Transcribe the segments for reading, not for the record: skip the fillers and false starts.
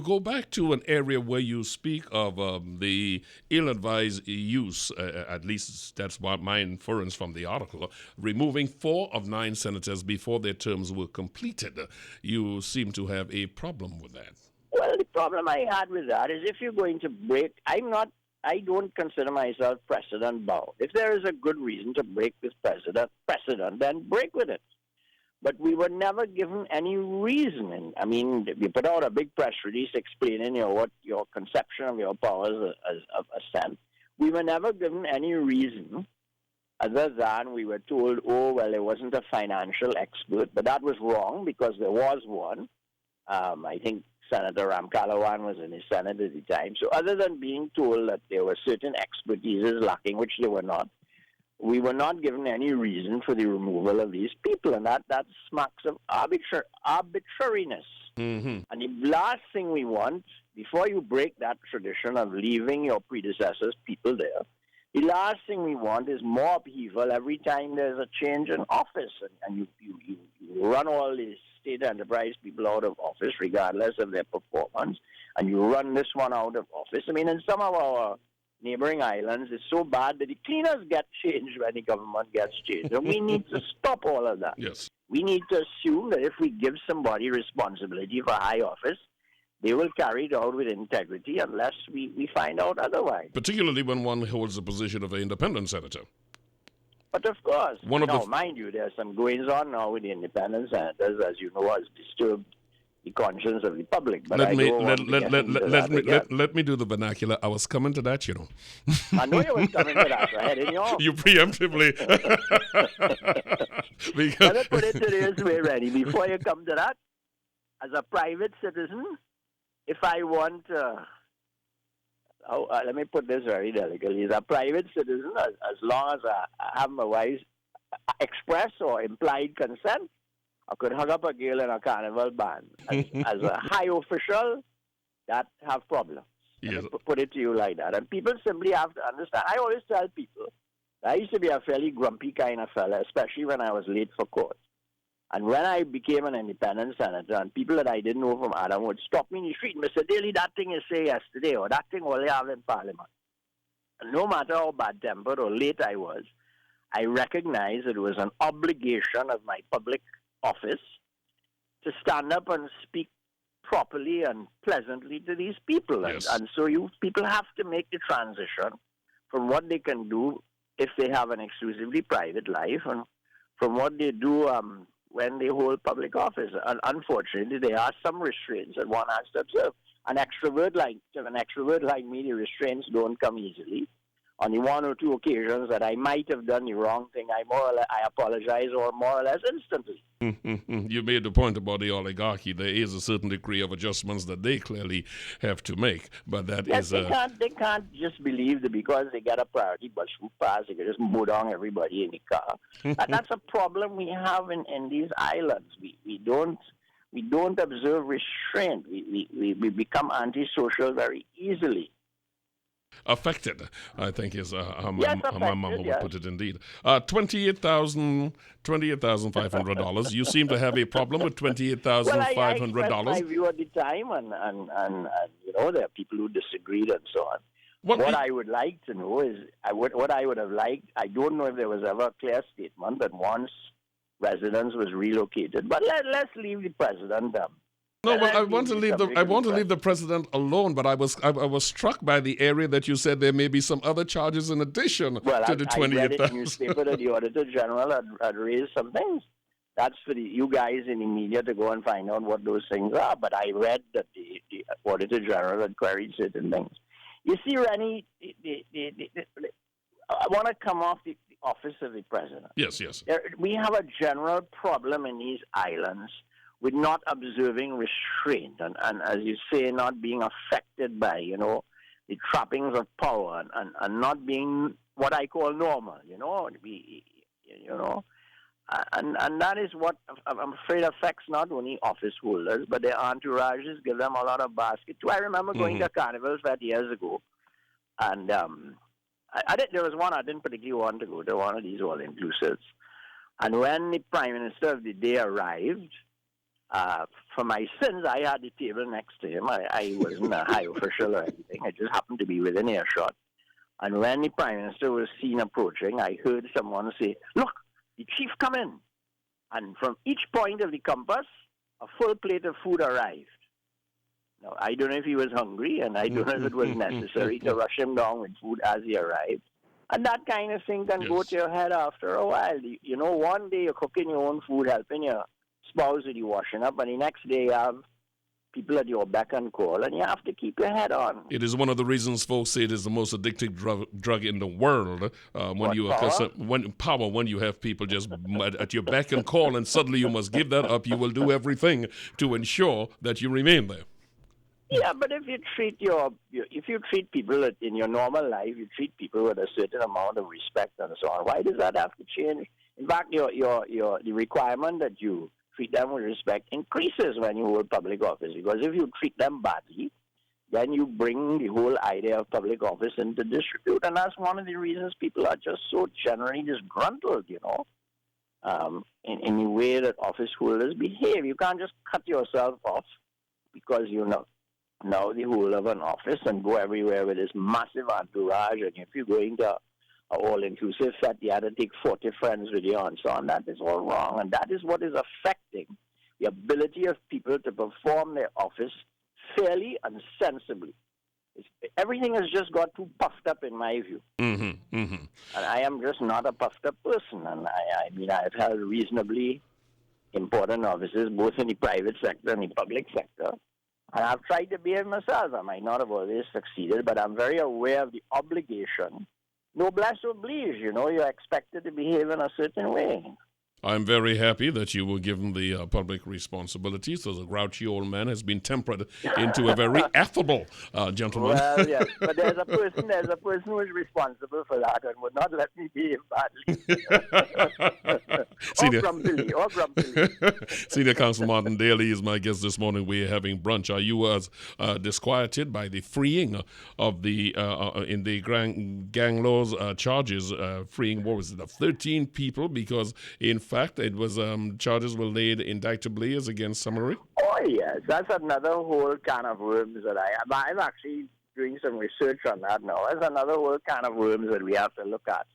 go back to an area where you speak of the ill-advised use, at least that's what my inference from the article, removing 4 of 9 senators before their terms were completed. You seem to have a problem with that. Well, the problem I had with that is if you're going to break, I don't consider myself precedent bound. If there is a good reason to break this precedent, then break with it. But we were never given any reason. I mean, we put out a big press release explaining what your conception of your powers as of assent. We were never given any reason other than we were told, oh, well, it wasn't a financial expert, but that was wrong because there was one. I think Senator Ramkalawan was in the Senate at the time. So other than being told that there were certain expertises lacking, which they were not, we were not given any reason for the removal of these people, and that smacks of arbitrariness. Mm-hmm. And the last thing we want, before you break that tradition of leaving your predecessors' people there, the last thing we want is more upheaval every time there's a change in office, and you run all these state enterprise people out of office regardless of their performance, and you run this one out of office. I mean, in some of our neighboring islands, it's so bad that the cleaners get changed when the government gets changed. And we need to stop all of that. Yes. We need to assume that if we give somebody responsibility for high office, they will carry it out with integrity unless we find out otherwise. Particularly when one holds the position of an independent senator. But of course, mind you, there's some goings on now with the independent senators, as you know, has disturbed the conscience of the public. But let me do the vernacular. I was coming to that, you know. I know you was coming to that, right? You preemptively. Let me put it to this way, Rennie. Before you come to that, as a private citizen, if I want, let me put this very delicately, as a private citizen, as long as I have my wife's express or implied consent, I could hug up a girl in a carnival band. As a high official, that have problems. Yes. Put it to you like that. And people simply have to understand. I always tell people, I used to be a fairly grumpy kind of fella, especially when I was late for court. And when I became an independent senator, and people that I didn't know from Adam would stop me in the street and say, Daly, that thing you say yesterday, or that thing all you have in Parliament. And no matter how bad-tempered or late I was, I recognized it was an obligation of my public office to stand up and speak properly and pleasantly to these people. Yes. And so people have to make the transition from what they can do if they have an exclusively private life and from what they do when they hold public office. And unfortunately, there are some restraints that one has to observe. An extrovert like me, the restraints don't come easily. On the one or two occasions that I might have done the wrong thing, I apologize or more or less instantly. You made the point about the oligarchy. There is a certain degree of adjustments that they clearly have to make, but that yes, is they can't just believe that because they get a priority bus route pass, they can just mow down everybody in the car. And that's a problem we have in these islands. We don't observe restraint. We become antisocial very easily. affected, I think is how my Affected, mama would put it indeed. $28,500. You seem to have a problem with $28,500. Well, I expressed my view at the time, and there are people who disagreed and so on. What I would like to know is, what I would have liked, I don't know if there was ever a clear statement that once residence was relocated, but let's leave the president No, well, I want to leave the president alone. But I was struck by the area that you said there may be some other charges in addition to the 28,000. I read in the newspaper that the Auditor General had raised some things. That's for you guys in the media to go and find out what those things are. But I read that the Auditor General had queried certain things. You see, Rennie, I want to come off the office of the president. Yes. We have a general problem in these islands with not observing restraint and as you say, not being affected by, the trappings of power and not being what I call normal, and that is what I'm afraid affects not only office holders, but their entourages, give them a lot of basket too. I remember going to carnivals that years ago, and there was one I didn't particularly want to go to, one of these all-inclusives. And when the Prime Minister of the day arrived, For my sins, I had the table next to him. I wasn't a high official or anything. I just happened to be within earshot. And when the Prime Minister was seen approaching, I heard someone say, "Look, the chief come in." And from each point of the compass, a full plate of food arrived. Now, I don't know if he was hungry, and I don't know if it was necessary to rush him down with food as he arrived. And that kind of thing can go to your head after a while. You know, one day you're cooking your own food, helping your spouse with the washing up, and the next day you have people at your beck and call, and you have to keep your head on. It is one of the reasons folks say it is the most addictive drug in the world. When you have people just at your beck and call, and suddenly you must give that up. You will do everything to ensure that you remain there. Yeah, but if you treat people in your normal life, you treat people with a certain amount of respect and so on. Why does that have to change? In fact, the requirement that you treat them with respect increases when you hold public office, because if you treat them badly, then you bring the whole idea of public office into disrepute, and that's one of the reasons people are just so generally disgruntled, in the way that office holders behave. You can't just cut yourself off because you know now the whole of an office and go everywhere with this massive entourage, and if you're going to an all-inclusive fete, you had to take 40 friends with you and so on. That is all wrong, and that is what is affecting the ability of people to perform their office fairly and sensibly. Everything has just got too puffed up, in my view. And I am just not a puffed up person, and I've held reasonably important offices, both in the private sector and the public sector, and I've tried to behave myself. I might not have always succeeded, but I'm very aware of the obligation. Noblesse oblige, you're expected to behave in a certain way. I'm very happy that you were given the public responsibilities. So the grouchy old man has been tempered into a very affable gentleman. Well, yes, but there's a person who is responsible for that and would not let me behave badly. or grumpily. Senior Counsel Martin Daly is my guest this morning. We're having brunch. Are you as disquieted by the freeing of the in the gang laws charges, freeing, what was it, of 13 people, because in fact it was charges were laid indictably as against summary? Oh yes, that's another whole can of worms that I'm actually doing some research on that now. That's another whole can of worms that we have to look at.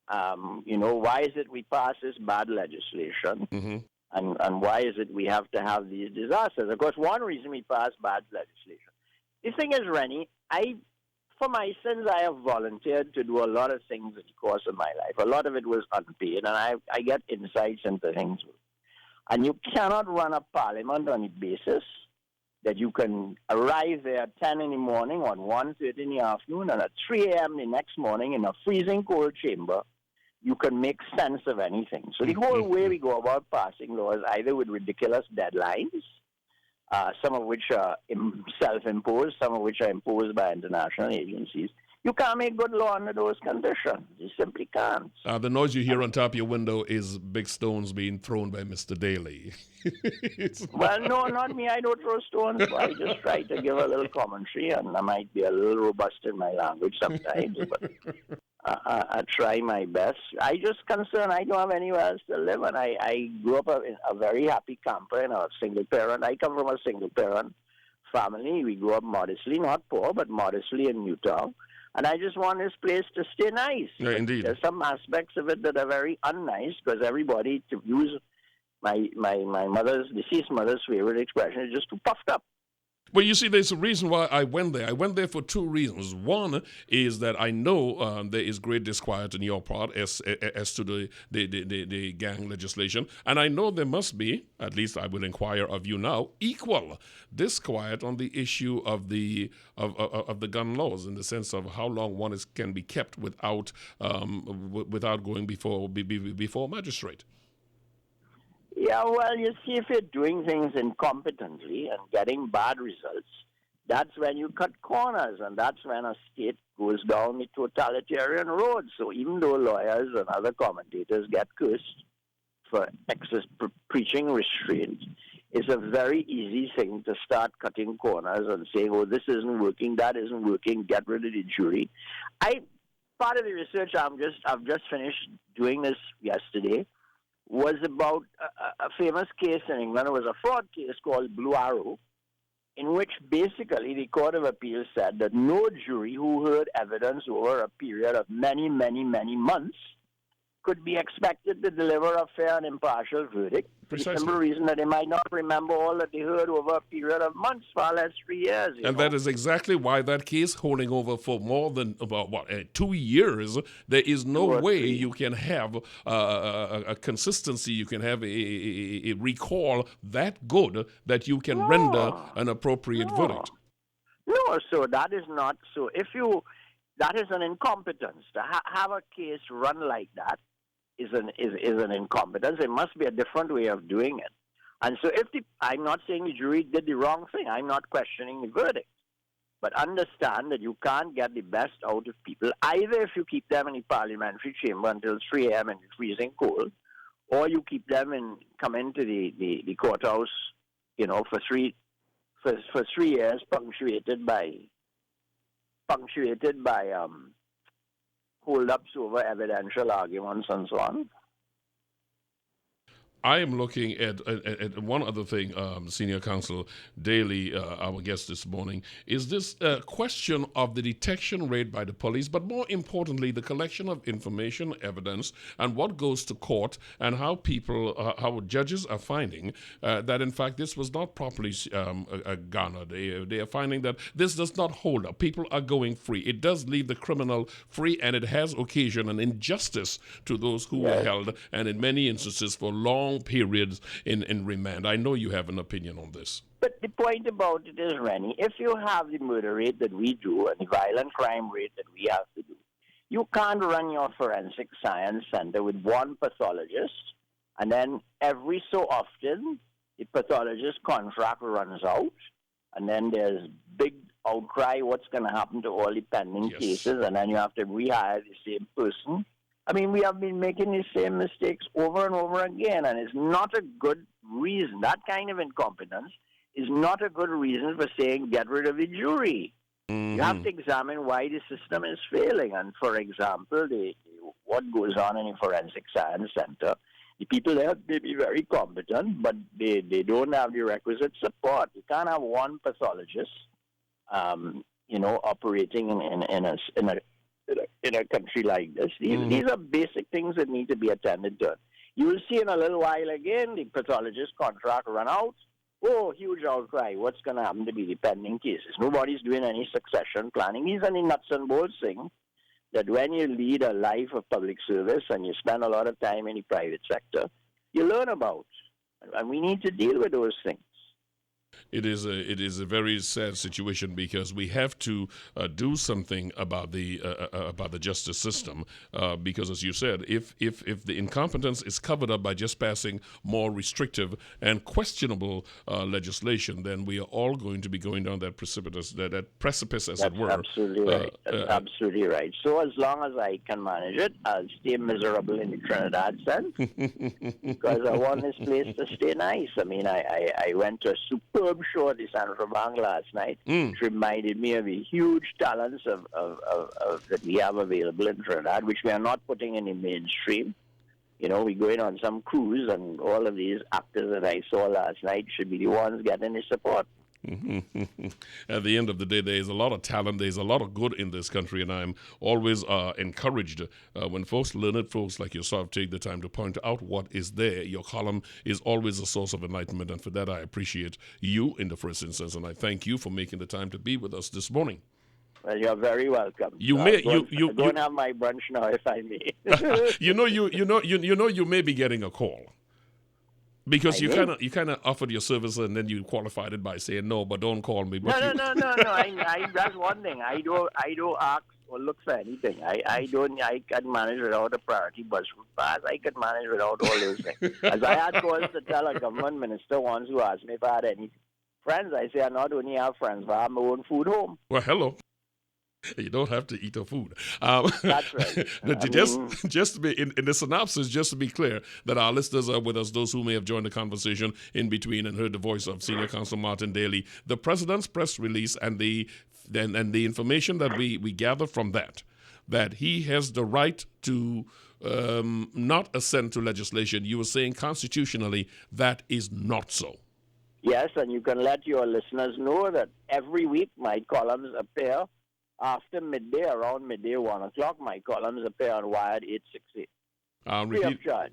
Why is it we pass this bad legislation? And why is it we have to have these disasters? Of course, one reason we pass bad legislation. The thing is, Rennie, for my sins, I have volunteered to do a lot of things in the course of my life. A lot of it was unpaid, and I get insights into things. And you cannot run a parliament on the basis that you can arrive there at 10 in the morning on 1:30 in the afternoon, and at 3 a.m. the next morning in a freezing cold chamber, you can make sense of anything. So the whole way we go about passing laws, either with ridiculous deadlines, some of which are self-imposed, some of which are imposed by international agencies. You can't make good law under those conditions. You simply can't. The noise you hear on top of your window is big stones being thrown by Mr. Daly. Well, no, not me. I don't throw stones. I just try to give a little commentary, and I might be a little robust in my language sometimes, but I try my best. I just concerned I don't have anywhere else to live, and I grew up in a very happy camper and a single parent. I come from a single parent family. We grew up modestly, not poor, but modestly in Newtown. And I just want this place to stay nice. Yeah, indeed. There's some aspects of it that are very unnice, because everybody, to use my deceased mother's favorite expression, is just too puffed up. Well, you see, there's a reason why I went there. I went there for two reasons. One is that I know there is great disquiet in your part as to the gang legislation, and I know there must be, at least I will inquire of you now, equal disquiet on the issue of the gun laws, in the sense of how long one can be kept without going before a magistrate. Yeah, well, you see, if you're doing things incompetently and getting bad results, that's when you cut corners, and that's when a state goes down the totalitarian road. So even though lawyers and other commentators get cursed for preaching restraint, it's a very easy thing to start cutting corners and saying, oh, this isn't working, that isn't working, get rid of the jury. Part of the research I've just finished doing this yesterday. was about a famous case in England. It was a fraud case called Blue Arrow, in which basically the Court of Appeal said that no jury who heard evidence over a period of many, many, many months could be expected to deliver a fair and impartial verdict. Precisely. For the simple reason that they might not remember all that they heard over a period of months, far less 3 years. And that is exactly why that case holding over for more than 2 years, there is no way you can have a consistency, you can have a recall that good that you can render an appropriate verdict. No, so that is not so. That is an incompetence. To have a case run like that is an incompetence. It must be a different way of doing it. And so I'm not saying the jury did the wrong thing. I'm not questioning the verdict. But understand that you can't get the best out of people, either if you keep them in the parliamentary chamber until 3 a.m. in the freezing cold, or you keep them come into the courthouse, for 3 years, punctuated by hold-ups over evidential arguments and so on. I am looking at one other thing, Senior Counsel Daly, our guest this morning, is this question of the detection rate by the police, but more importantly, the collection of information, evidence, and what goes to court, and how how judges are finding that, in fact, this was not properly garnered. They are finding that this does not hold up. People are going free. It does leave the criminal free, and it has occasioned an injustice to those who were held, and in many instances for long periods in remand. I know you have an opinion on this. But the point about it is, Rennie, if you have the murder rate that we do and the violent crime rate that we have to do, you can't run your forensic science center with one pathologist, and then every so often the pathologist contract runs out, and then there's big outcry what's going to happen to all the pending cases, and then you have to rehire the same person. I mean, we have been making the same mistakes over and over again, and it's not a good reason. That kind of incompetence is not a good reason for saying get rid of the jury. You have to examine why the system is failing. And, for example, what goes on in the Forensic Science Center, the people there may be very competent, but they don't have the requisite support. You can't have one pathologist, operating in a country like this. These are basic things that need to be attended to. You will see in a little while again the pathologist contract run out. Oh, huge outcry. What's going to happen to be the pending cases? Nobody's doing any succession planning. These are the nuts and bolts things that when you lead a life of public service and you spend a lot of time in the private sector, you learn about. And we need to deal with those things. It is a very sad situation because we have to do something about the justice system because, as you said, if the incompetence is covered up by just passing more restrictive and questionable legislation, then we are all going to be going down that precipice, as it were. Absolutely right. That's absolutely right. So as long as I can manage it, I'll stay miserable in the Trinidad sense because I want this place to stay nice. I mean, I went to a superb show at the Central Bank last night, which reminded me of the huge talents of that we have available in Trinidad, which we are not putting in the mainstream. We're going on some cruise, and all of these actors that I saw last night should be the ones getting the support. At the end of the day, there is a lot of talent, there's a lot of good in this country, and I'm always encouraged when learned folks like yourself take the time to point out what is there. Your column is always a source of enlightenment, and for that I appreciate you in the first instance, and I thank you for making the time to be with us this morning. Well, you're very welcome. You go and have my brunch now, if I may. You may be getting a call. Because you kind of offered your service and then you qualified it by saying no, but don't call me. But no. That's one thing. I don't ask or look for anything. I can manage without a priority bus route pass. I can manage without all those things. As I had calls to tell a government minister once who asked me if I had any friends, I say I not only have friends, but I have my own food home. Well, hello. You don't have to eat her food. That's right. Just to be in the synopsis, just to be clear that our listeners are with us, those who may have joined the conversation in between and heard the voice of Senior Counsel Martin Daly, the President's press release and the information that we gather from that he has the right to not assent to legislation. You were saying constitutionally that is not so. Yes, and you can let your listeners know that every week my columns appear after midday, around midday, 1 o'clock. My columns appear on Wired 868. Free of charge.